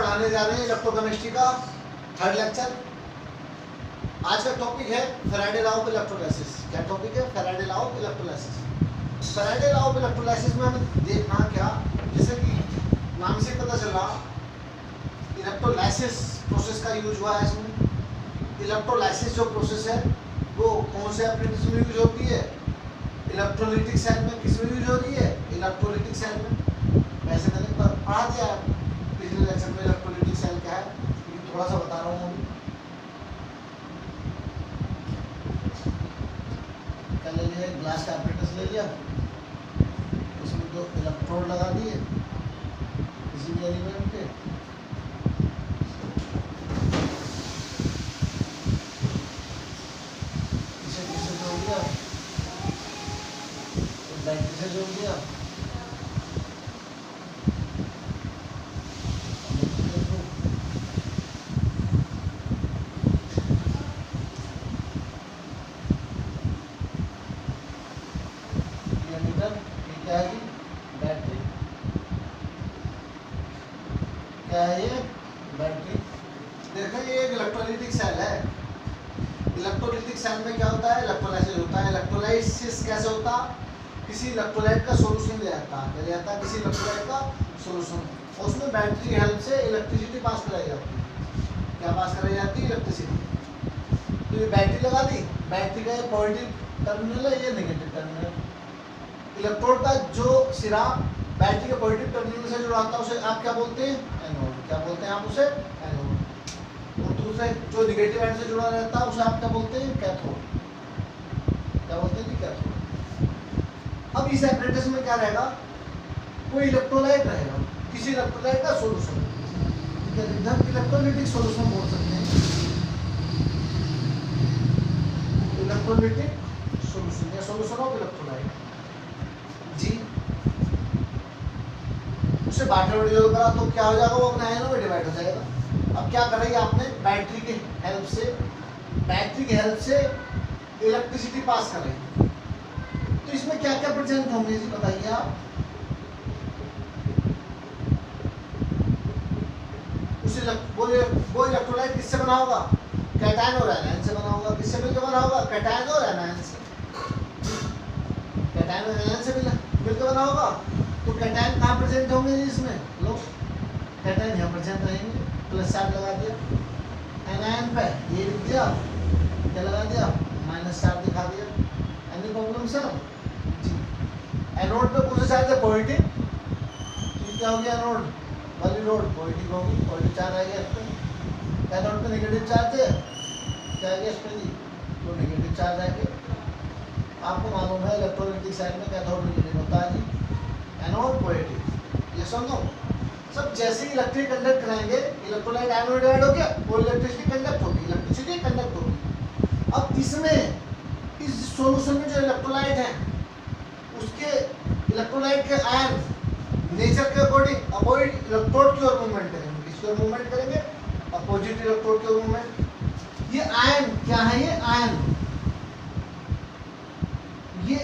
पढ़ाने जा रहे हैं इलेक्ट्रोकेमिस्ट्री का 3rd लेक्चर। आज का टॉपिक है फैराडे लॉ ऑफ इलेक्ट्रोलाइसिस। क्या टॉपिक है? Faraday law of electrolysis. Faraday law of electrolysis में हमें देखना क्या, जैसे कि नाम से पता चला इलेक्ट्रोलाइसिस प्रोसेस का यूज हुआ है इसमें। इलेक्ट्रोलाइसिस जो प्रोसेस है वो कौन से एप्रेटिस में यूज होती है? इलेक्ट्रोलिटिक सेल में। किस में यूज हो रही है? इलेक्ट्रोलिटिक सेल में। वैसे मैंने पढ़ा दिया पिछले लेक्चर में इलेक्ट्रोलिटिक सेल क्या है, लेकिन थोड़ा सा बता रहा हूँ अभी। क्या ले लिया? ग्लास का एप्रेटिस ले लिया, उसमें 2 इलेक्ट्रोड लगा दिए किसी भी एलिमेंट के। इसे जोड़ दिया, बैटरी से जोड़ दिया, क्या है? बैटरी। क्या है ये? बैटरी। देखो ये एक इलेक्ट्रोलाइटिक सेल है। इलेक्ट्रोलाइटिक सेल में क्या होता है? इलेक्ट्रोलाइसिस होता है। इलेक्ट्रोलाइसिस कैसे होता? किसी इलेक्ट्रोलाइट का सॉल्यूशन ले आता है, क्या आता है? किसी इलेक्ट्रोलाइट का सॉल्यूशन, और उसमें बैटरी की हेल्प से इलेक्ट्रिसिटी पास कराई जाती है। क्या पास कराई जाती है? इलेक्ट्रिसिटी। तो ये बैटरी लगा दी, बैटरी का ये पॉजिटिव टर्मिनल है, ये नेगेटिव टर्मिनल। इलेक्ट्रोड का जो सिरा बैटरी के पॉजिटिव टर्मिनल से जुड़ा होता है उसे आप क्या बोलते हैं? एनोड। क्या बोलते हैं आप उसे? एनोड। और दूसरे जो नेगेटिव एंड से जुड़ा रहता है उसे आप क्या बोलते हैं? कैथोड। क्या बोलते हैं? कैथोड। अब इस एप्रेटिस में क्या रहेगा? कोई इलेक्ट्रोलाइट रहेगा, किसी इलेक्ट्रोलाइट का सॉल्यूशन, इलेक्ट्रोलाइटिक सॉल्यूशन बोल सकते हैं। इलेक्ट्रोलाइटिक सॉल्यूशन या सॉल्यूशन ऑफ इलेक्ट्रोलाइट जी। उसे बाइनरी करा तो क्या हो जाएगा? वो अपने आयनों में डिवाइड हो जाएगा। अब क्या करेंगे आपने? बैटरी के हेल्प से इलेक्ट्रिसिटी पास करेंगे। तो इसमें क्या क्या प्रेजेंट होंगे जी, बताइए आप। वो इलेक्ट्रोलाइट किससे बना होगा? कैटायन और एनायन से बना होगा। किससे मिलकर बना होगा? कैटायन और एनायन से। कैटायन और एनायन से मिलकर बना होगा। तो कैटायन कहाँ प्रेजेंट होंगे इसमें? लोग कैटायन यहाँ प्रेजेंट रहेंगे, प्लस चार्ज लगा दिया। एनायन पे ये लिख दिया, क्या लगा दिया? माइनस चार्ज दिखा दिया। एनी प्रॉब्लम सर जी? एनोड पे कौन सा चार्ज है? पॉजिटिव। तो क्या हो गया? एनोड वाली नोड पॉजिटिव होगी, पॉजिटिव चार्ज आएगा इस पे। एनोड पे नेगेटिव चार्ज है, क्या आएगा इस पे जी? तो नेगेटिव चार्ज आएंगे। आपको मालूम है इलेक्ट्रोलाइटिक सेल में कैथोड नेगेटिव होता है जी, एनोड पॉजिटिव। ये समझो सब। जैसे ही इलेक्ट्रिक कंडक्ट कराएंगे, इलेक्ट्रोलाइट आयन में डिवाइड हो गया, वो इलेक्ट्रिसिटी कंडक्ट होगी, इलेक्ट्रिसिटी कंडक्ट होगी। अब इसमें इस सॉल्यूशन में जो इलेक्ट्रोलाइट है उसके इलेक्ट्रोलाइट के आयन नेचर के अकॉर्डिंग अपोजिट इलेक्ट्रोड की ओर मूवमेंट करेंगे। किसकी ओर मूवमेंट करेंगे? अपोजिट इलेक्ट्रोड की ओर मूवमेंट। ये आयन क्या है? ये आयन ये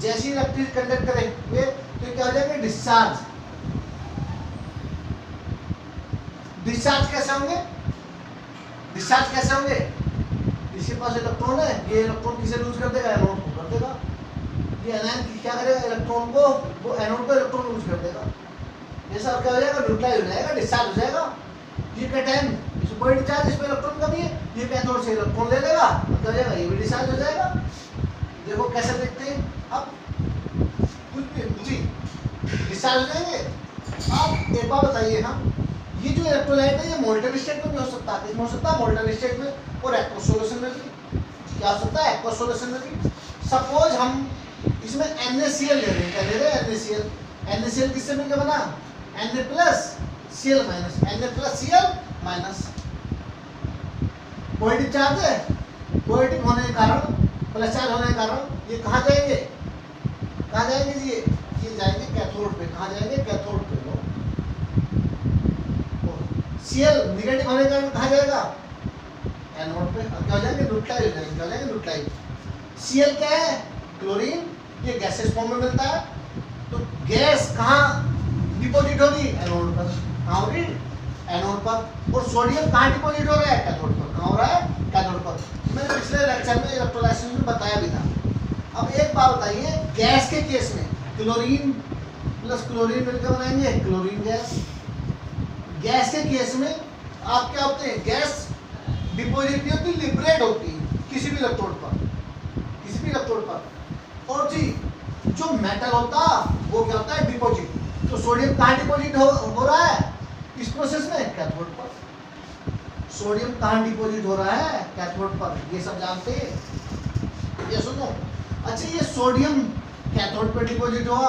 जैसे इलेक्ट्रिक कंडक्ट करेंगे तो क्या हो जाएंगे? डिस्चार्ज। डिस्चार्ज कैसे होंगे? डिस्चार्ज कैसे होंगे? इसके पास इलेक्ट्रॉन है, ये इलेक्ट्रॉन किसे लूज कर देगा? एनोड को कर देगा। ये एनायन क्या करेगा? इलेक्ट्रॉन को, वो एनोड को इलेक्ट्रॉन लूज कर देगा। ये सब क्या हो जाएगा? न्यूट्रलाइज हो जाएगा, डिस्चार्ज हो जाएगा। ये कैटायन, इसमें पॉजिटिव चार्ज, इसमें इलेक्ट्रॉन कमी है, ये कैथोड से इलेक्ट्रॉन ले लेगा, मतलब हो जाएगा ये भी डिस्चार्ज हो जाएगा। देखो कैसे देखते हैं अब, कुछ भी जी डिस्चार्ज हो जाएंगे। अब एक बार बताइए हम, ये जो इलेक्ट्रोलाइट है ये मोल्टन स्टेट में भी हो सकता है। किसमें हो सकता है? मोल्टन स्टेट में और एक्वस सॉल्यूशन में भी। क्या हो सकता है? एक्वस सॉल्यूशन में भी। सपोज हम इसमें NaCl ले रहे हैं, क्या ले रहे हैं? NaCl। NaCl किससे मिलकर बना? Na plus Cl minus, Na plus Cl minus. Positive charge है, पॉजिटिव होने के कारण, प्लस चार्ज होने के कारण ये कहाँ जाएंगे? कहाँ जाएंगे जी? ये जाएंगे कैथोड पे। कहाँ जाएंगे? कैथोड पे। लो Cl नेगेटिव होने के कारण कहाँ जाएगा? एनोड पे। अब क्या हो जाएंगे? न्यूट्रलाइज हो जाएंगे। क्या हो जाएंगे? न्यूट्रलाइज। Cl क्या है? क्लोरीन। ये गैसेस फॉर्म में मिलता है। तो गैस कहाँ डिपोजिट होगी? एनोड पर। कहाँ होगी? एनोड पर, और सोडियम कहाँ डिपॉजिट हो रहा है? कैथोड पर। कहाँ हो रहा है? कैथोड पर। मैंने पिछले लेक्चर में इलेक्ट्रोलाइसिस में बताया भी था। अब एक बात बताइए, गैस के केस में क्लोरीन प्लस क्लोरीन मिलकर बनाएंगे क्लोरीन गैस। गैस के केस में आप क्या होते हैं? गैस डिपॉजिट नहीं होती, लिबरेट होती है किसी भी इलेक्ट्रोड पर, किसी भी इलेक्ट्रोड पर। और जी जो मेटल होता वो क्या होता है? डिपॉजिट। तो सोडियम कहाँ डिपॉजिट हो रहा है इस प्रोसेस में? कैथोड पर। सोडियम कहाँ डिपॉजिट हो रहा है? कैथोड पर। ये सब जानते हैं? ये सुनो। अच्छा, ये सोडियम कैथोड पर डिपॉजिट हुआ,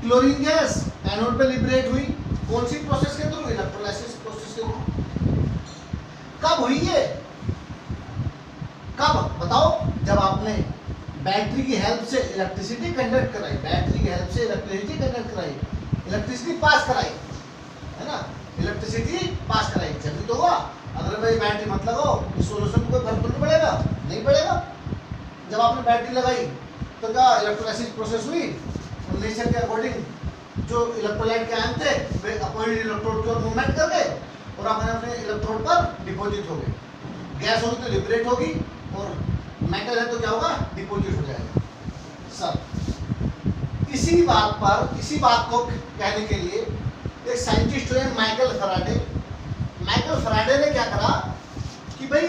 क्लोरीन गैस एनोड पे लिबरेट हुई, कौन सी प्रोसेस के थ्रू? इलेक्ट्रोलाइसिस प्रोसेस के थ्रू। कब हुई ये? कब बताओ? जब आपने बैटरी की हेल्प से इलेक्ट्रिसिटी कंडक्ट कराई, बैटरी की हेल्प से इलेक्ट्रिसिटी कंडक्ट कराई, इलेक्ट्रिसिटी पास कराई, है ना? इलेक्ट्रिसिटी पास कराई जब तो हुआ। अदरवाइज बैटरी मत लगाओ, इस सोल्यूशन को कोई फर्क नहीं पड़ेगा, नहीं पड़ेगा। जब आपने बैटरी लगाई तो क्या इलेक्ट्रोलाइसिस प्रोसेस हुई? नेचर के अकॉर्डिंग जो इलेक्ट्रोलाइट के आयन थे वे अपोजिट इलेक्ट्रोड की ओर मूवमेंट कर गए और अपने इलेक्ट्रोड पर डिपॉजिट हो गए। गैस होगी तो लिबरेट होगी, और मेटल है तो क्या होगा? डिपॉजिट हो जाएगा। सर इसी बात को कहने के लिए एक साइंटिस्ट हुए माइकल फैराडे। माइकल फैराडे ने क्या करा कि भाई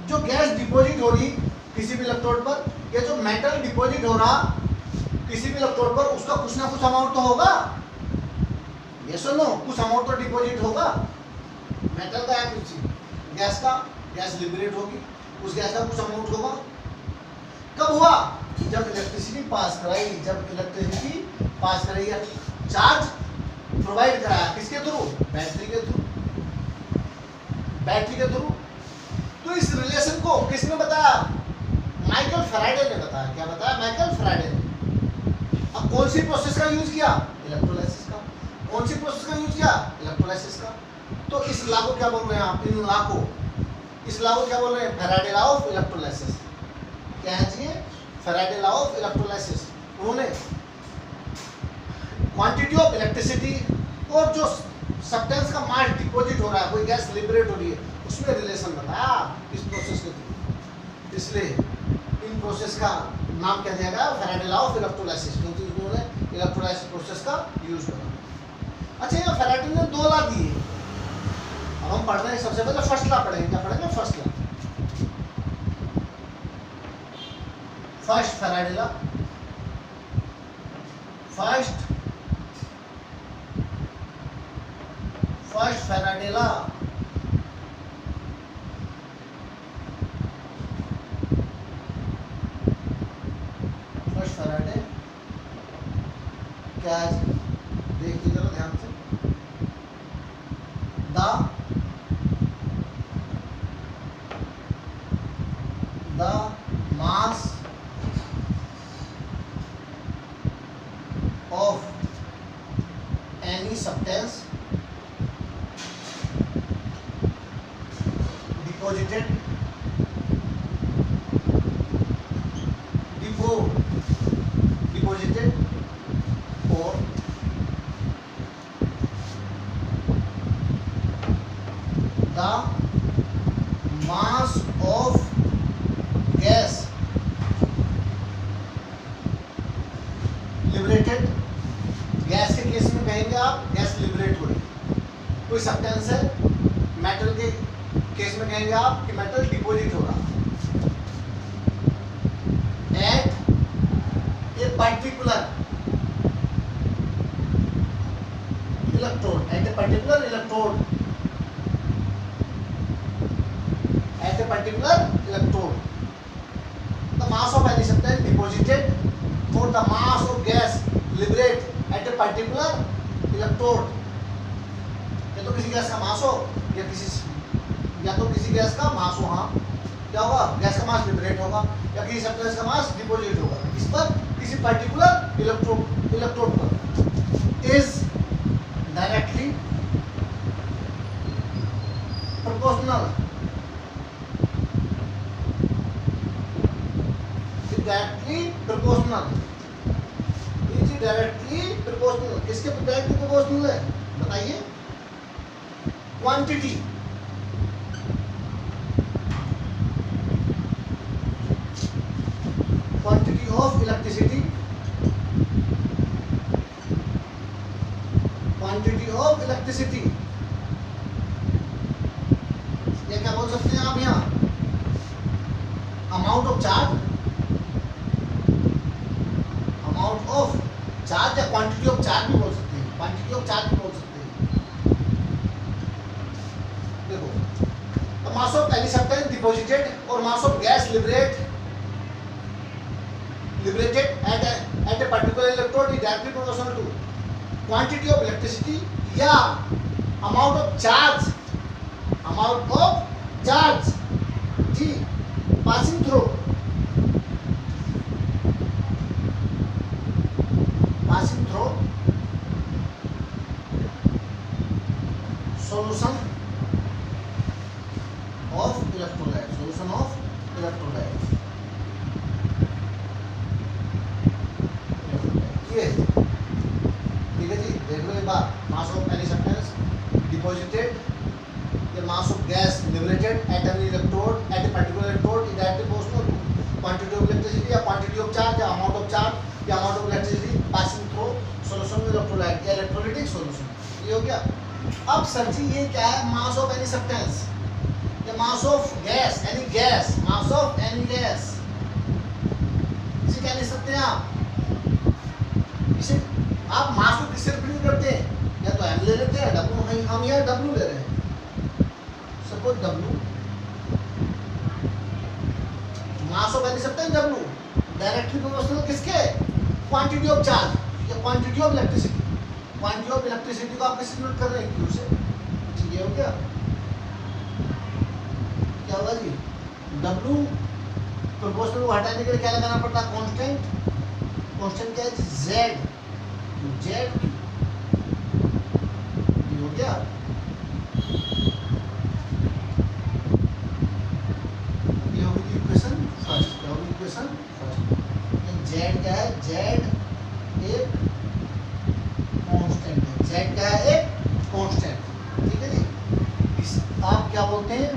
जो गैस डिपॉजिट हो रही किसी भी इलेक्ट्रोड पर, या जो मेटल डिपॉजिट हो रहा किसी भी इलेक्ट्रोड पर, उसका कुछ ना कुछ अमाउंट तो होगा। ये सुनो, कुछ अमाउंट तो डिपॉजिट होगा मेटल का या कुछ गैस का। गैस लिबरेट होगी, उस गैस का कुछ अमाउंट होगा। कब हुआ? जब इलेक्ट्रिसिटी पास कराई, जब इलेक्ट्रिसिटी पास कराई या चार्ज प्रोवाइड कराया किसके थ्रू? बैटरी के थ्रू, बैटरी के थ्रू। तो इस रिलेशन को किसने बताया? माइकल फैराडे ने बताया। क्या बताया? माइकल फैराडे ने। अब कौन सी प्रोसेस का यूज किया? इलेक्ट्रोलाइसिस का। कौन सी प्रोसेस का यूज किया? इलेक्ट्रोलाइसिस का। तो इस लॉ को क्या बोल रहे हैं आप? इन लॉ को, इस लॉ को क्या बोल रहे हैं? Faraday law of electrolysis. क्या है जी? Faraday law of electrolysis. उन्होंने क्वांटिटी ऑफ इलेक्ट्रिसिटी और जो सब्सटेंस का मास डिपॉजिट हो रहा है, कोई गैस लिबरेट हो रही है, उसमें रिलेशन बताया इस प्रोसेस के थ्रू। इसलिए इन प्रोसेस का नाम क्या दिया गया? फैराडे लॉ ऑफ इलेक्ट्रोलाइसिस, क्योंकि उन्होंने इलेक्ट्रोलाइसिस प्रोसेस का यूज करा। अच्छा, ये फैराडे ने 2 लॉ दिए। अब हम पढ़ रहे हैं, सबसे पहले फर्स्ट लॉ पढ़ेंगे। क्या पढ़ेंगे? First law. First Faraday law, first Faraday law. First Faraday क्या है? देखिए जरा ध्यान से। The mass of any substance deposited or the mass of gas liberated। Gas के केस में कहेंगे आप गैस लिबरेट हो रही। कोई सब्सटेंस है, मेटल के केस में कहेंगे आप कि मेटल डिपॉजिट हो रहा at a particular electrode, at a particular electrode, at a particular electrode. The mass of any substance deposited और the mass of gas liberate at a particular electrode. या तो किसी गैस का मास हो या तो किसी गैस का मास हो। हाँ, क्या होगा? गैस का मास लिबरेट होगा या किसी सब्सटेंस का मास डिपॉजिट होगा। किस पर? किसी पर्टिकुलर इलेक्ट्रोड पर। Is directly proportional, directly proportional, directly proportional. किसके डायरेक्टली प्रोपोर्शनल है? बताइए। Quantity of electricity, quantity of electricity, ये क्या बोल सकते हैं आप यहाँ, amount of charge, amount of charge या क्वांटिटी ऑफ चार्ज भी बोल सकते हैं, क्वांटिटी ऑफ चार्ज भी बोल सकते हैं। देखो mass of any substance deposited और mass of gas liberated at a particular electrode is directly proportional to quantity of electricity या amount of charge जी passing through solution of electrolyte ये ठीक है जी। देख लो एक बार, mass of any substance deposited, the mass of gas liberated at an electrode at a particular electrode is directly proportional to quantity of electricity या quantity of charge या amount of charge या amount of electricity passing through solution में electrolyte या electrolytic solution। ये हो गया। अब sir जी ये क्या है, मास ऑफ एनी सब्सटेंस या मास of gas, any gas, mass of any gas, इसे क्या लिख सकते हैं आप, इसे आप मास को किससे रिप्रेजेंट करते हैं, या तो m ले लेते हैं, w, हम यहाँ w ले रहे हैं, suppose W, mass of any substance W directly proportional किसके, क्वांटिटी ऑफ चार्ज या quantity of electricity, quantity of electricity को आप किससे नोट कर रहे हैं, Q से। ठीक है, हो गया, क्या होगा जी, W प्रोपोर्शनल को हटाने के लिए क्या लगाना पड़ता है, कांस्टेंट, कांस्टेंट क्या है, Z, ये हो गया। जेड क्या है, जेड एक कांस्टेंट है, जेड क्या है, एक कांस्टेंट। ठीक है जी, इस आप क्या बोलते हैं,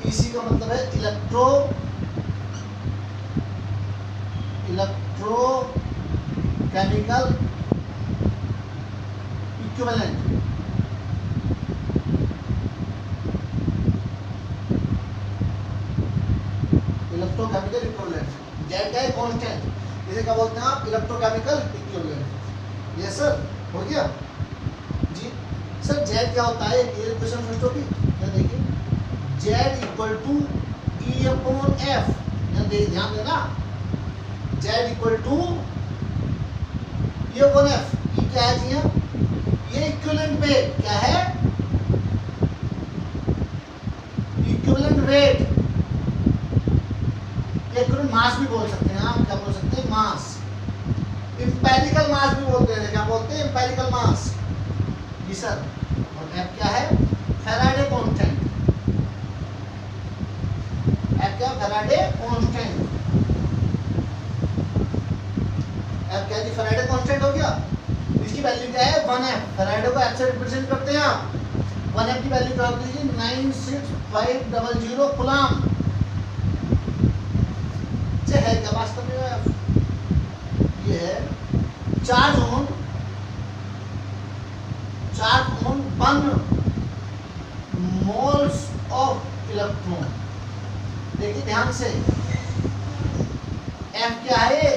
ECE का मतलब है electrochemical equivalent, electrochemical equivalent, Z का है कांस्टेंट, इसे क्या बोलते हैं आप, इलेक्ट्रोकेमिकल इक्विवेलेंट। यस सर, हो गया जी। सर जेड क्या होता है, ये क्वेश्चन फर्स्ट होगी, क्या देखिए, Z equal to E upon F, ध्यान देना, Z equal to E upon F, E क्या है जी, ये इक्विवेलेंट वेट क्या है, इक्विवेलेंट वेट, मास भी बोल सकते हैं आप, क्या बोल सकते हैं, मास, इंपेरिकल मास भी बोलते हैं, क्या बोलते हैं, इंपेरिकल मास जी सर। और एफ क्या है, फैराडे कांस्टेंट, एफ क्या, फैराडे कांस्टेंट, एफ क्या जी, फैराडे कांस्टेंट हो गया। इसकी वैल्यू क्या है, 1F, फैराडे को एफ से रिप्रेजेंट करते हैं आप, 1F की वैल्यू क्या होती है, 96500 कूलम है क्या वास्तव में, ये है charge on 1 moles of electron. देखिए ध्यान से, एफ क्या है,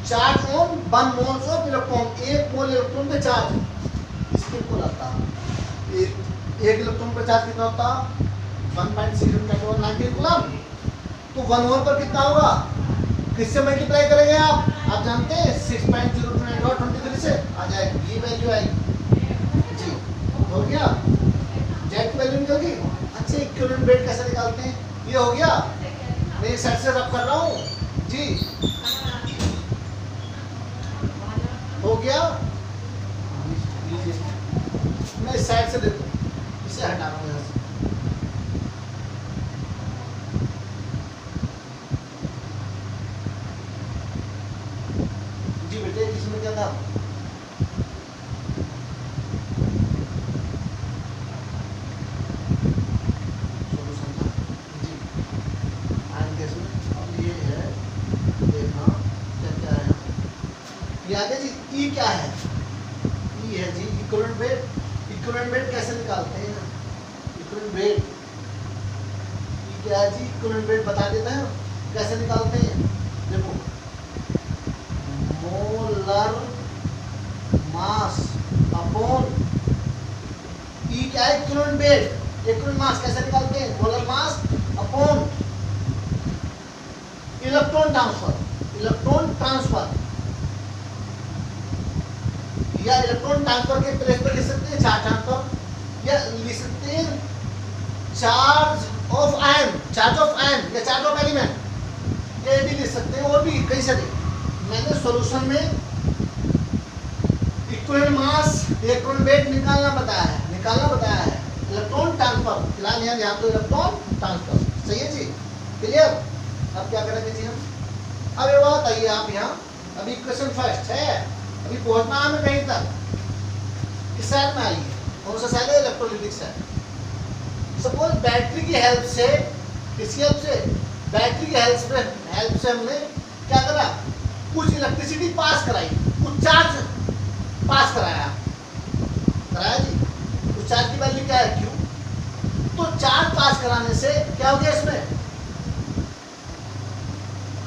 charge on 1 moles of electron, एक मोल इलेक्ट्रॉन पे चार्ज, इसके को आता है एक इलेक्ट्रॉन पे चार्ज कितना होता, 1.610 कूलम, तो 1 मोल पर कितना होगा, किससे मल्टीप्लाई करेंगे आप जानते हैं, 6.02923 से आ जाएगी, ये वैल्यू आएगी जी। हो गया, जेड की वैल्यू निकल गई। अच्छा, इक्विवेलेंट वेट कैसे निकालते हैं, ये हो गया, मैं एक साइड से रब कर रहा हूँ जी, हो गया, मैं इस साइड से देखो, इसे हटा रहा हूँ यहाँ से, जी बेटे ई क्या है, ई है जी इक्विवेलेंट वेट। इक्विवेलेंट वेट कैसे निकालते हैं, इक्विवेलेंट वेट ई क्या है जी, इक्विवेलेंट वेट बता देता है कैसे निकालते हैं। देखो मोलर मास अपॉन ई क्या है इक्विवेलेंट वेट, इक्विवेलेंट मास कैसे निकालते हैं, molar mass upon electron transfer, electron transfer या इलेक्ट्रॉन ट्रांसफर के प्लेस पर लिख सकते हैं चार्ज ट्रांसफर, या लिख सकते हैं charge of ion, charge of ion या चार्ज ऑफ एलिमेंट, ये भी लिख सकते हैं, और भी कई सारे। मैंने सॉल्यूशन में इक्विवेलेंट मास इलेक्ट्रॉन वेट निकालना बताया है, इलेक्ट्रॉन ट्रांसफर, फिलहाल यहाँ तो इलेक्ट्रॉन ट्रांसफर, सही है जी, क्लियर। अब क्या करेंगे जी हम, अब ये बात आइए आप यहाँ, अभी क्वेश्चन फर्स्ट है, अभी पहुंचना हमें कहीं तक, किस साइड में आइए, कौन सा साइड है, इलेक्ट्रोलिटिक साइड। सपोज बैटरी की हेल्प से, किसकी हेल्प से, बैटरी की हेल्प से हमने क्या करा, कुछ इलेक्ट्रिसिटी पास कराई, कुछ चार्ज पास कराया जी, उस चार्ज की वैल्यू क्या है क्यू। तो चार्ज पास कराने से क्या हो गया, इसमें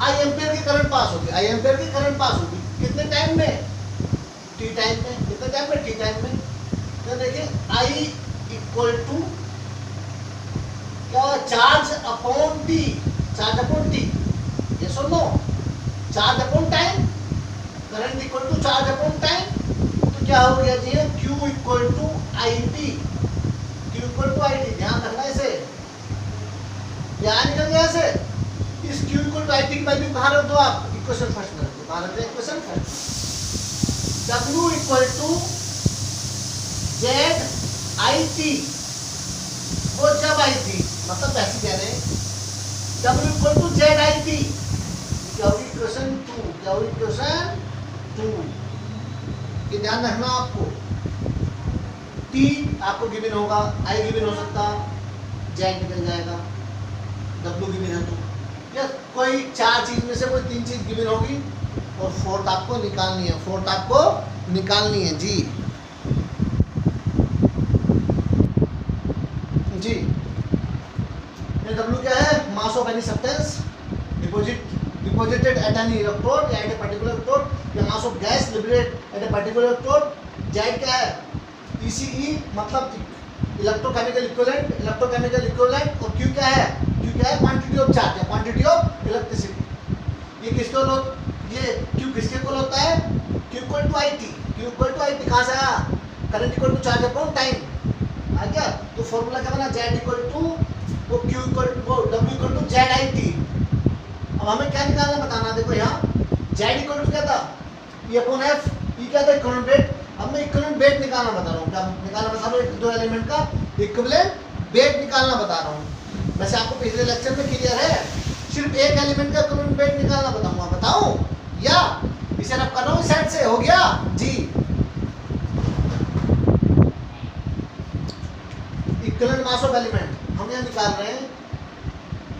आई एम्पियर की करंट पास होगी, आई एम्पियर की करंट पास होगी, कितने टाइम में, टी टाइम में, कितने टाइम में, टी टाइम में। तो देखिए आई इक्वल टू क्या, charge upon T, charge upon T, ये सुन लो, charge upon time, current equal to charge upon time. तो क्या हो गया जी, Q equal to I T, Q equal to I T, ध्यान रखना इसे, क्या निकल गया इसे, इस Q equal to I T की वैल्यू कहाँ रख दो आप, इक्वेशन फर्स्ट में रख दो, कहाँ रखते हैं, equation first. W equal to Z I T, वो जब आई थी, मतलब ऐसे कह रहे हैं W equal to Z I T, क्या हुई इक्वेशन 2, क्या हुई इक्वेशन 2। ये ध्यान रखना आपको, T आपको गिवन होगा, I गिवन हो सकता, Z निकल जाएगा, W गिवन है तो, या कोई चार चीज में से कोई तीन चीज गिवन होगी, और फोर्थ आपको निकालनी है, फोर्थ आपको निकालनी है जी, जी। ये W क्या है, मास of any substance deposited at an electrode या at a particular electrode, या मास of gas liberated at a particular electrode। Z क्या है, ECE मतलब इलेक्ट्रोकेमिकल इक्विवेलेंट, और Q क्या है, quantity of charge, quantity of electricity. ये किसको ये Q किसके इक्वल होता है, Q इक्वल टू IT, कहाँ से आया, current equal to charge upon time आ गया। तो फॉर्मूला क्या बना, Z इक्वल टू वो Q equal to W equal to ZIT। अब हमें क्या निकालना बताना, देखो यहाँ Z इक्वल टू क्या था, E अपॉन F, E क्या था, इक्विवेलेंट वेट। अब मैं इक्विवेलेंट वेट निकालना बता रहा हूँ, क्या निकालना बता रहा हूँ, दो एलिमेंट का इक्विवेलेंट वेट निकालना बता रहा हूँ। वैसे आपको पिछले लेक्चर में क्लियर है, सिर्फ एक एलिमेंट का इक्विवेलेंट वेट निकालना बताऊंगा, बताऊं या इसे रब कर रहा हूँ, सेट से हो गया जी। इक्विवेलेंट मास ऑफ एलिमेंट हम यहाँ निकाल रहे हैं,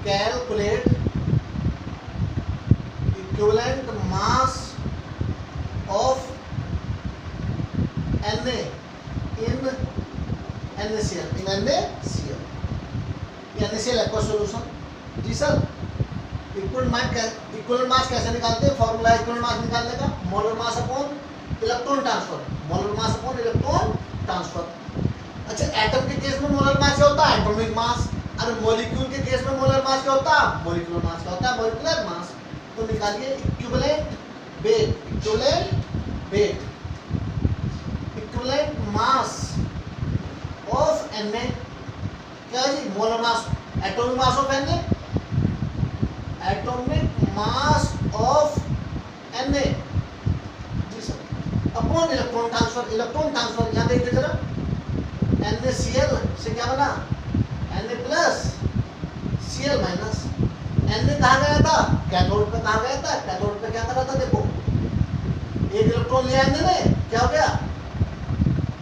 calculate equivalent mass of Na in NaCl, NaCl aqua solution जी सर। इक्विवेलेंट मास कैसे निकालते हैं, फॉर्मूला इक्विवेलेंट मास निकालने का, molar mass upon electron transfer, अच्छा एटम के केस में मोलर मास क्या होता है, एटॉमिक मास। अरे मॉलिक्यूल के केस में मोलर मास क्या होता है, मॉलिक्यूलर मास। तो निकालिए इक्विवेलेंट मास ऑफ Na, क्या जी, molar mass, atomic mass of Na, जी सर, अपॉन इलेक्ट्रॉन ट्रांसफर, यहाँ देखिए जरा, NaCl से क्या बना, Na plus Cl minus. Na कहाँ गया था, कैथोड पे, कैथोड पे क्या करा था, देखो एक इलेक्ट्रॉन लिया Na ने, क्या हो गया,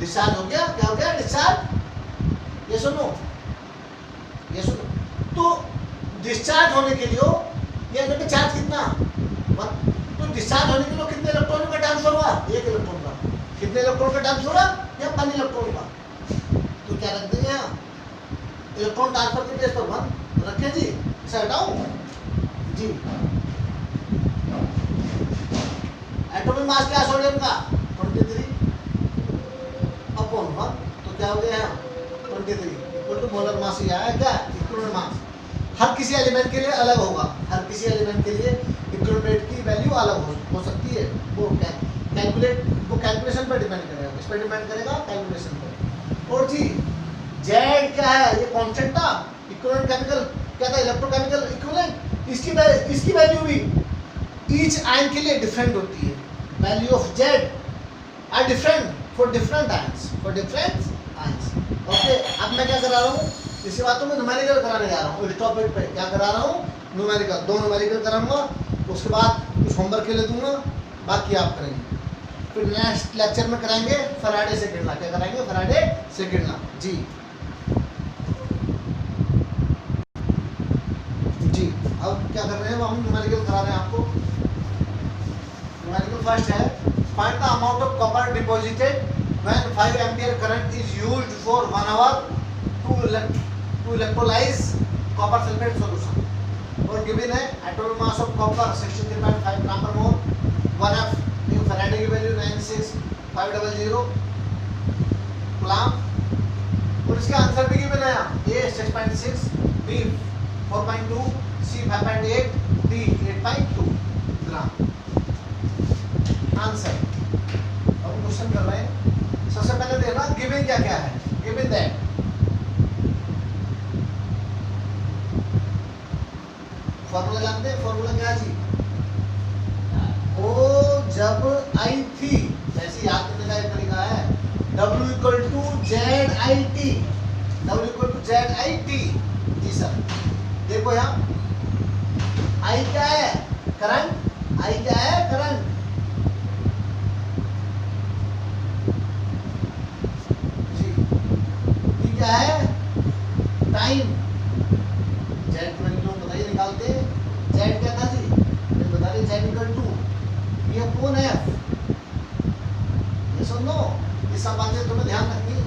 डिस्चार्ज हो गया, क्या हो गया, डिस्चार्ज। ये सुनो, तो डिस्चार्ज होने के लिए ये पे चार्ज कितना 1, तो डिस्चार्ज होने के लिए कितने इलेक्ट्रॉन का ट्रांसफर हुआ? एक इलेक्ट्रॉन का। कितने इलेक्ट्रॉन का ट्रांसफर हुआ? या 1 इलेक्ट्रॉन का। तो क्या रख देंगे यहाँ? इलेक्ट्रॉन ट्रांसफर के बेस पर 1 रखें जी। इसे हटाऊं जी। एटॉमिक मास क्या है सोडियम का? 23 अपॉन 1, तो क्या हो गया यहाँ? 23 इक्वल टू मोलर मास ही आया क्या? Equivalent mass. हर किसी एलिमेंट के लिए अलग होगा, हर किसी एलिमेंट के लिए इक्विवेलेंट की वैल्यू अलग हो सकती है। वो कैलकुलेशन पर डिपेंड करेगा, इस पर डिपेंड करेगा कैलकुलेशन पर। और जी जेड क्या है? ये कांस्टेंट था। इक्विवेलेंट केमिकल क्या था? Electrochemical equivalent. इसकी वैल्यू भी ईच आयन के लिए डिफरेंट होती है। Value of Z are different for different ions, okay. अब मैं क्या करा रहा हूँ? इसी बातों में न्यूमेरिकल कराने जा रहा हूँ। इस टॉपिक पे क्या करा रहा हूँ? न्यूमेरिकल। 2 न्यूमेरिकल कराऊंगा, उसके बाद कुछ होमवर्क के लिए दूंगा, बाकी आप करेंगे। फिर नेक्स्ट लेक्चर में कराएंगे फैराडे सेकंड लॉ। क्या कराएंगे? फैराडे सेकंड लॉ जी। जी अब क्या कर रहे हैं? हम न्यूमेरिकल करा रहे हैं आपको। न्यूमेरिकल फर्स्ट है, find the amount of copper deposited when 5 ampere current is used for 1 hour to electrolyze copper sulfate solution। और गिवन है एटॉमिक मास ऑफ कॉपर 63.5 ग्राम पर मोल, 1F फैराडे की वैल्यू 96500 कूलम। और इसका आंसर भी गिवन है, A 6.6, B 4.2, C 5.8, D 8.2 gram. Answer अब question कर रहे हैं। सबसे पहले देखना गिवन क्या क्या है। गिवन दैट फॉर्मूला जानते हैं? फॉर्मूला क्या है जी? ओ जब आई थी, ऐसे याद करने का एक तरीका है, W equal to Z I T. W equal to Z I T जी सर। देखो यहाँ आई क्या है? करंट। आई क्या है? करंट। क्या है? टाइम। जेड की वैल्यू बताइए, निकालते हैं। जेड क्या था जी? बता रहे जेड इक्वल टू ये अपॉन एफ। ये सुन लो, ये सब बातें तुम्हें ध्यान रखनी है।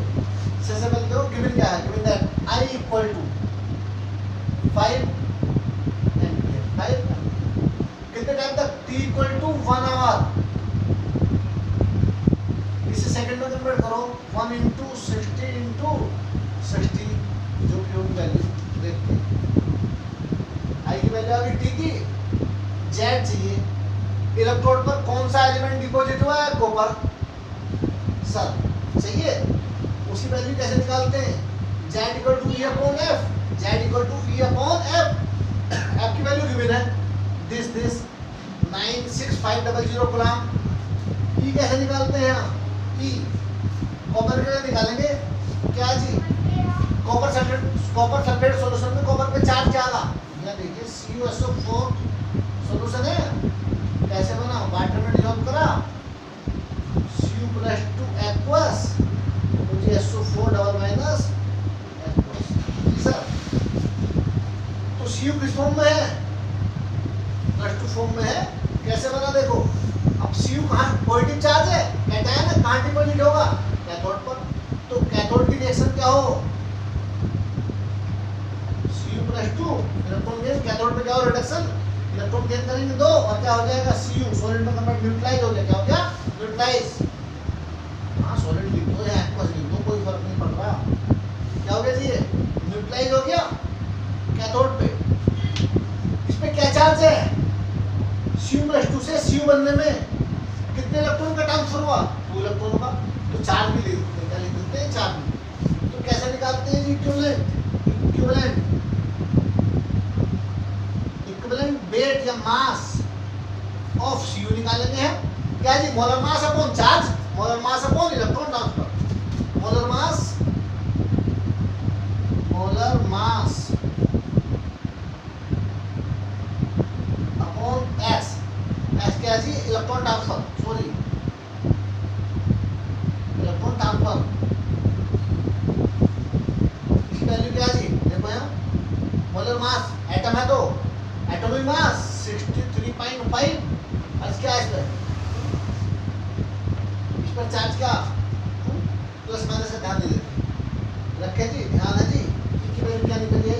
सबसे पहले देखो गिवन क्या है। Given that I equal to 5 ampere. 5 कितने टाइम तक? T equal to 1 hour. इसे सेकंड में कन्वर्ट करो, 1 इंटू 60 इंटू 60 जो भी होगी वैल्यू देखते हैं। आई की वैल्यू आ गई टी की। जेड चाहिए। इलेक्ट्रोड पर कौन सा एलिमेंट डिपॉजिट हुआ है? कॉपर सर चाहिए। उसकी वैल्यू कैसे निकालते हैं? Z equal to E upon F. Z equal to E upon F. F की वैल्यू गिवन है दिस 96500 कूलम। ई कैसे निकालते हैं? ई कॉपर के लिए निकालेंगे क्या जी? कॉपर सल्फेट सॉल्यूशन में कॉपर पे चार्ज क्या आगा? यहाँ देखिए CuSO4 सॉल्यूशन है। कैसे बना? वाटर में डिसॉल्व करा, Cu+2 एक्वस, मुझे SO4 डबल माइनस एक्वस जी सर। तो Cu किस फॉर्म में है? +2 फॉर्म में है। कैसे बना देखो, अब Cu कहाँ पॉजिटिव चार्ज है, कैटायन है, कहाँ डिपॉजिट होगा? कैथोड पर। तो कैथोड की रिएक्शन क्या हो? Cu+2 इलेक्ट्रॉन गेन, कैथोड पे क्या हो? रिडक्शन। इलेक्ट्रॉन गेन करेंगे 2 और क्या हो जाएगा? Cu सॉलिड में कन्वर्ट न्यूट्रलाइज हो गया। क्या हो गया? न्यूट्रलाइज। हाँ सॉलिड लिख दो या एक्वस लिख दो, कोई फर्क नहीं पड़ रहा। क्या हो गया जी? ये न्यूट्रलाइज हो गया कैथोड पे। इस पे क्या चार्ज है? Cu+2 से Cu बनने में कितने इलेक्ट्रॉन का ट्रांसफर हुआ? 2 इलेक्ट्रॉन का। तो चार्ज भी लिख देते हैं। क्या लिख देते हैं? चार्ज भी। तो कैसे निकालते हैं जी इक्विवेलेंट? इक्विवेलेंट वेट या मास ऑफ Cu निकालेंगे हम। क्या जी? Molar mass upon charge, molar mass upon electron transfer. Molar mass upon S। S क्या जी? Electron transfer, sorry electron transfer. इसकी वैल्यू क्या जी? देखो यहाँ मोलर मास, एटम है तो एटॉमिक मास 63.5 आज क्या है इस पर चार्ज क्या प्लस माइनस का ध्यान नहीं देते रखे जी, ध्यान है जी। ई की वैल्यू क्या निकल आई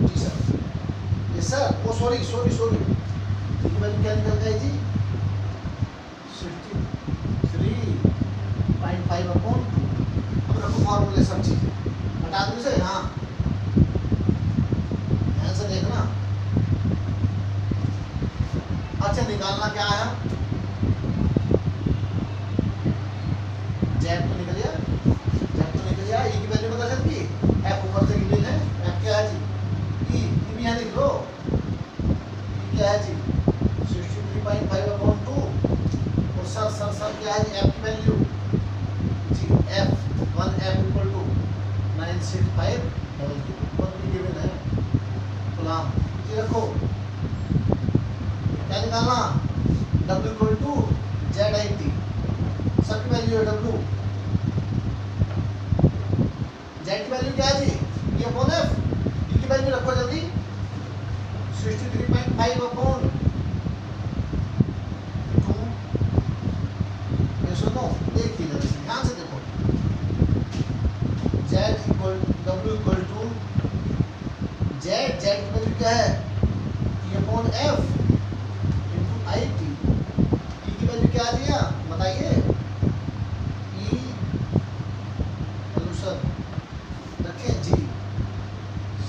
जी सर, यस सर, ओ सॉरी सॉरी सॉरी, ई की वैल्यू क्या निकल गई जी 63.5 अपॉन 2। अब रखो फॉर्मूले सब चीजें हटा दूँ इसे, हाँ ध्यान से देखना। अच्छा निकालना क्या है, जेड तो निकल गया, जेड तो निकल गया, ई की वैल्यू पता चलती है, एफ ऊपर से गिवन है, एफ क्या है जी, ई भी यहाँ लिख लो, ई क्या है जी 63.5 अपॉन 2, और सर सर सर क्या है जी एफ की वैल्यू जी, एफ 1 इक्वल टू 965 डबल की ऊपर भी गिवन है गुलाम जी। रखो क्या निकालना, W equal to Z I T, सबकी वैल्यू है W, जेड की वैल्यू क्या है जी ये अपॉन एफ, ई की वैल्यू रखो जल्दी 63.5 अपॉन 2। ये सुनो देखिए जरा ध्यान से देखो, Z equal W equal to Z, Z की वैल्यू क्या है E upon F into I T, E की वैल्यू क्या आ दिया बताइए, ई सर रखें जी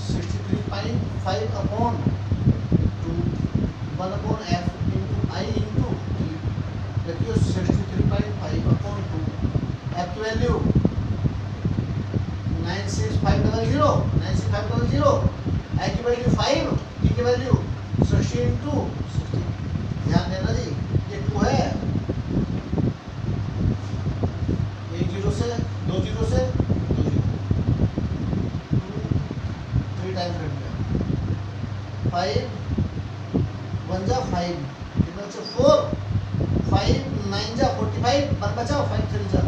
63.5 upon 2 1 upon F into I into T, देखिए 63.5 अपॉन 2, एफ की वैल्यू 96500, आई की वैल्यू 5, टी की वैल्यू 60 इंटू 60, ध्यान देना जी ये 2 है, एक जीरो से 2 जीरो से 2 जीरो, 3 टाइम कट गया, 5 1 जा 5 कितना बचा 4, 5 9 जा 45, 1 बचा 5 3 जा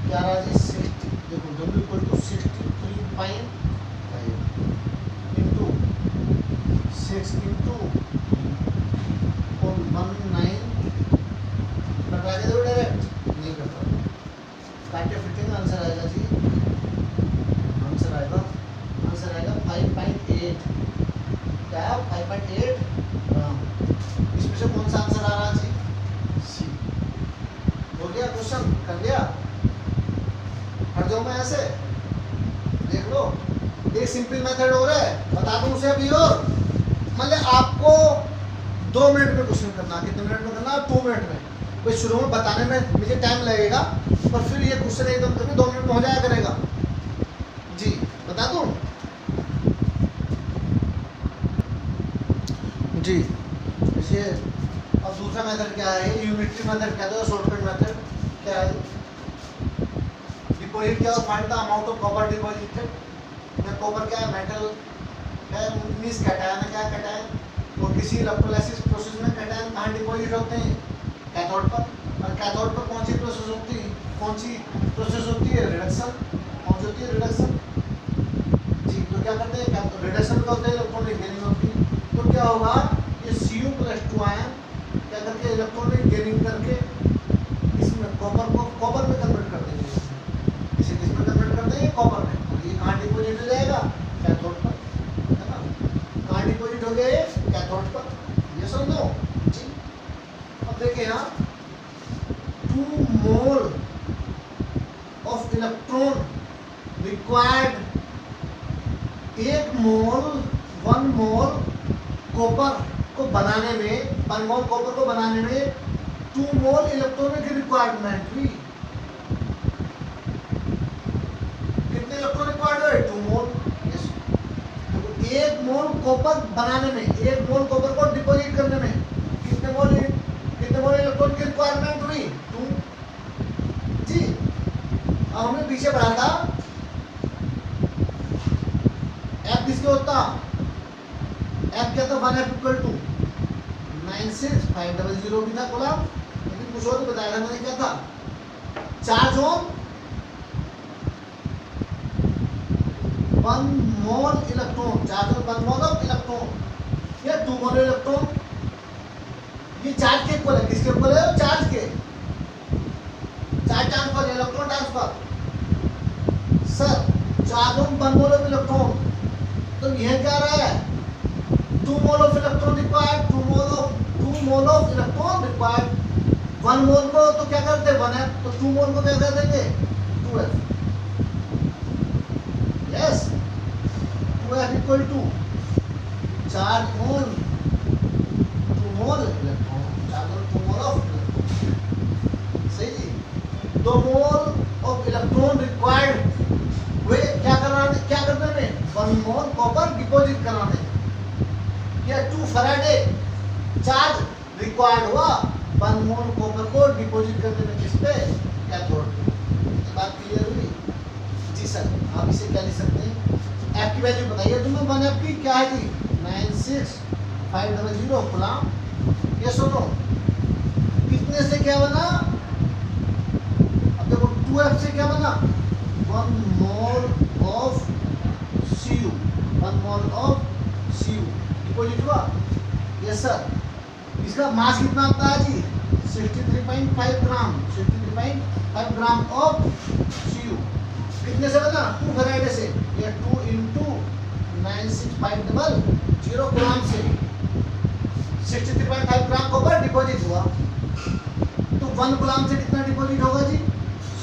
11 जी 60, देखो W equal to 63.5 into 6 into 19 कटा के दो डायरेक्ट, नहीं करता काटे फिटिंग आंसर आएगा जी, आंसर आएगा 5.8, क्या है 5.8 इसमें से कौन सा आंसर आ रहा जी सी, हो गया क्वेश्चन कर लिया, हट जाओ मैं ऐसे देख लो, एक सिंपल मेथड हो रहा है बता दूं उसे अभी, और मतलब आपको 2 मिनट में क्वेश्चन करना, कितने मिनट में करना 2 मिनट में, कोई शुरू में बताने में मुझे टाइम लगेगा पर फिर ये क्वेश्चन एकदम कभी 2 मिनट में हो जाया करेगा जी, बता दूं जी। इसे अब दूसरा मेथड क्या है, यूनिटरी मेथड क्या है, शॉर्टकट मेथड क्या है, डिपॉजिट क्या है, find the amount of copper deposited, या कॉपर क्या है मेटल है, मींस कैटायन है, क्या कैटायन, और किसी इलेक्ट्रोलाइसिस प्रोसेस में कैटायन कहाँ डिपॉजिट होते हैं कैथोड पर, और कैथोड पर कौन सी प्रोसेस होती है, कौन सी प्रोसेस होती है रिडक्शन, कौन सी होती है रिडक्शन जी, तो क्या करते हैं रिडक्शन का होता है इलेक्ट्रॉनिक गेनिंग होती है, तो क्या होगा ये Cu+2 आयन क्या करके इलेक्ट्रॉनिक गेनिंग करके इसमें कॉपर में कन्वर्ट कर देंगे, इसे किस में कन्वर्ट कर देंगे कॉपर में, तो ये कहाँ डिपॉजिट हो जाएगा कैथोड पर, है ना, कहाँ डिपॉजिट हो गया ये कैथोड पर, ये समझो जी। अब देखिए यहाँ 2 mole of electron required, 1 mole copper को बनाने में, 1 मोल कॉपर को बनाने में 2 मोल इलेक्ट्रॉन की रिक्वायरमेंट हुई, कितने इलेक्ट्रॉन रिक्वायर्ड है 2 मोल, यस, तो 1 मोल कॉपर बनाने में, 1 मोल कॉपर को डिपॉजिट करने में कितने मोल इलेक्ट्रॉन की रिक्वायरमेंट हुई 2 जी। अब हमने पीछे पढ़ा था एफ किसके होता, एफ क्या था 1F इक्वल टू 96500 भी था गुलाम, लेकिन कुछ और बताया था मैंने, क्या था charge on 1 mole electron, charge on 1 mole of electron, या 2 मोल इलेक्ट्रॉन ये चार्ज के इक्वल है, किसके इक्वल है? चार्ज के। Charge transfer, electron transfer. Sir charge on 1 mole of electron, तो यह क्या रहा है? 2 mole of electron required, 2 mole of electron required. 1 मोल को तो क्या करते हैं 1f, तो 2 मोल को क्या कर देंगे 2f। Yes, 2f equal to charge on 2 mole electron, charge on 2 mole of electron. सही जी, 2 मोल ऑफ इलेक्ट्रॉन रिक्वायर्ड, वे क्या करने में 1 मोल कॉपर डिपॉजिट कराने। या 2 फैराडे चार्ज रिक्वायर्ड हुआ 1 मोल कॉपर को डिपॉजिट करने में, किस पे? कैथोड पे। ये बात क्लियर हुई? जी सर, आप इसे क्या लिख सकते हैं? F की वैल्यू बताइए तुम्हें। 1F की क्या है जी? 96500 कूलम। ये सुनो, कितने से क्या बना? अब देखो 2F से क्या बना? 1 mole of Cu, 1 mole of Cu deposit हुआ। यस सर, इसका मास कितना आता है जी? 63.5 ग्राम, 63.5 ग्राम ऑफ Cu। कितने से बना? 2 फैराडे से। ये 2 इंटू 96500 ग्राम से 63.5 ग्राम कॉपर डिपॉजिट हुआ। तो 1 ग्राम से कितना डिपॉजिट होगा जी?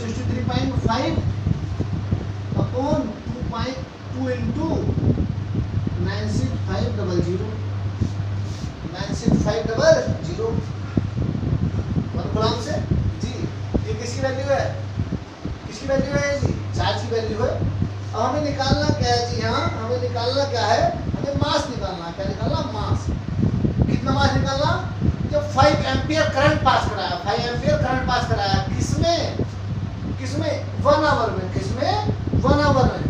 63.5 अपॉन 2 इंटू 96500, 96500 1 ग्राम से जी। ये किसकी वैल्यू है? किसकी वैल्यू है जी? चार्ज की वैल्यू है। अब हमें निकालना क्या है जी? हाँ, हमें निकालना क्या है? हमें मास निकालना। क्या निकालना? मास। कितना मास निकालना? जब 5 एम्पियर करंट पास कराया, 5 एम्पियर करंट पास कराया, किसमें? किसमें? 1 आवर में। किसमें? 1 आवर में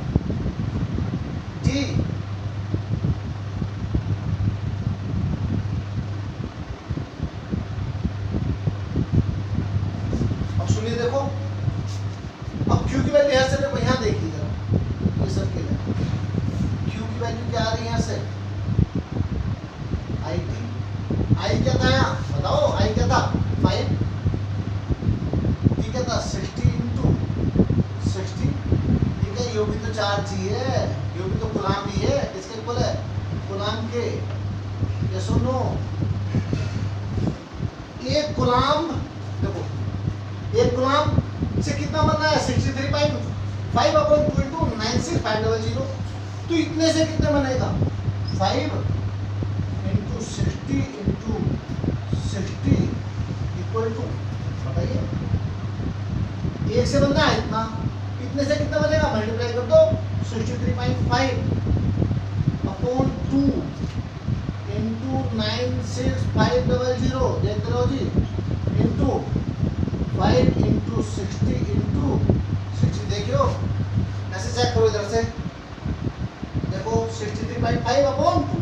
जी। अब सुनिए, देखो अब Q की वैल्यू यहाँ से देखो, यहाँ देखिए जरा, ये सर्किल है। Q की वैल्यू क्या आ रही है यहाँ से? I क्या था यहाँ? बताओ, I क्या था? 5। T क्या था? 60 इंटू 60। ठीक है, यो भी तो चार्ज ही है, यो भी तो कूलम ही है। किसके इक्वल है? कूलम के। ये सुनो, एक कूलम, देखो एक कूलम से कितना बनना है? 63.5 अपॉन 2 इंटू 96500। तो इतने से कितने बनेगा? 5 इंटू 60 इंटू 60 इक्वल टू, बताइए, एक से बनना है इतना, इतने से कितना बनेगा? मल्टीप्लाई कर दो, 63.5 अपॉन 2 इंटू 96500, देखते रहो जी, इंटू 5 इंटू 60 इंटू 60। देखियो, ऐसे चेक करो इधर से, देखो 63.5 अपॉन 2।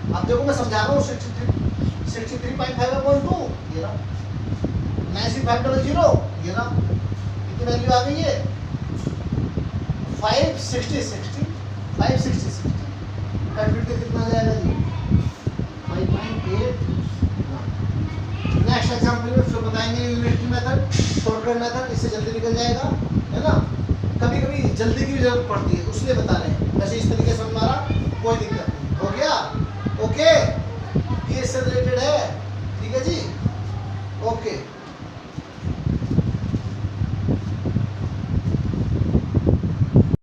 अब देखो मैं समझा रहा हूँ, 63.5 अपॉन 2, ये रहा 96500, ये रहा। कितनी वैल्यू आ गई है? 560 कैलकुलेट कितना आ जाएगा जी? 5.8। नेक्स्ट एग्जाम्पल में फिर बताएंगे यूनिटी मेथड, शॉर्टकट मेथड, इससे जल्दी निकल जाएगा, है ना। कभी कभी जल्दी की भी जरूरत पड़ती है, उसलिए बता रहे हैं। वैसे इस तरीके से हमारा कोई दिक्कत नहीं। हो गया? ओके, ये इससे रिलेटेड है।